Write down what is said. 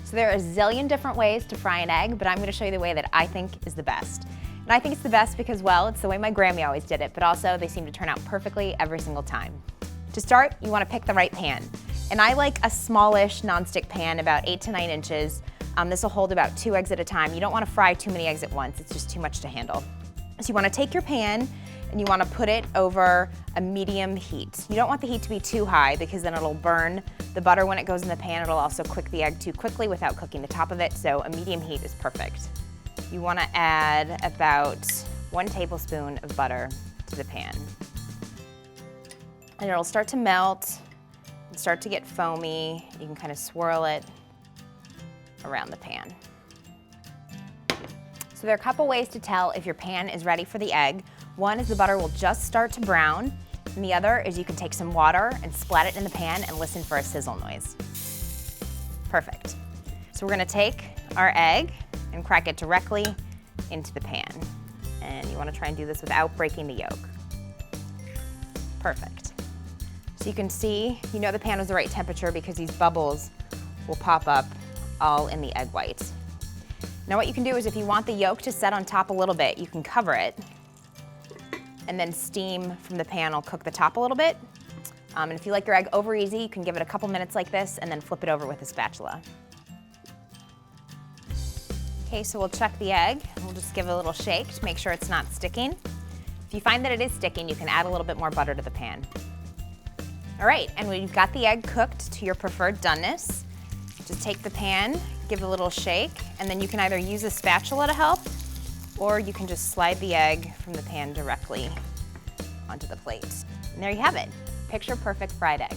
So there are a zillion different ways to fry an egg, but I'm gonna show you the way that I think is the best. And I think it's the best because, well, it's the way my Grammy always did it, but also they seem to turn out perfectly every single time. To start, you wanna pick the right pan. And I like a smallish nonstick pan, about 8 to 9 inches. This will hold about 2 eggs at a time. You don't wanna fry too many eggs at once, it's just too much to handle. So you wanna take your pan and you wanna put it over a medium heat. You don't want the heat to be too high because then it'll burn the butter when it goes in the pan. It'll also cook the egg too quickly without cooking the top of it, so a medium heat is perfect. You wanna add about 1 tablespoon of butter to the pan. And it'll start to melt and start to get foamy. You can kind of swirl it around the pan. So there are a couple ways to tell if your pan is ready for the egg. One is the butter will just start to brown, and the other is you can take some water and splat it in the pan and listen for a sizzle noise. Perfect. So we're gonna take our egg and crack it directly into the pan. And you wanna try and do this without breaking the yolk. Perfect. So you can see, you know the pan was the right temperature because these bubbles will pop up all in the egg white. Now what you can do is if you want the yolk to set on top a little bit, you can cover it and then steam from the pan will cook the top a little bit. And if you like your egg over easy, you can give it a couple minutes like this and then flip it over with a spatula. Okay, so we'll check the egg. We'll just give it a little shake to make sure it's not sticking. If you find that it is sticking, you can add a little bit more butter to the pan. All right, and when you've got the egg cooked to your preferred doneness, just take the pan, give it a little shake, and then you can either use a spatula to help, or you can just slide the egg from the pan directly onto the plate. And there you have it, picture perfect fried egg.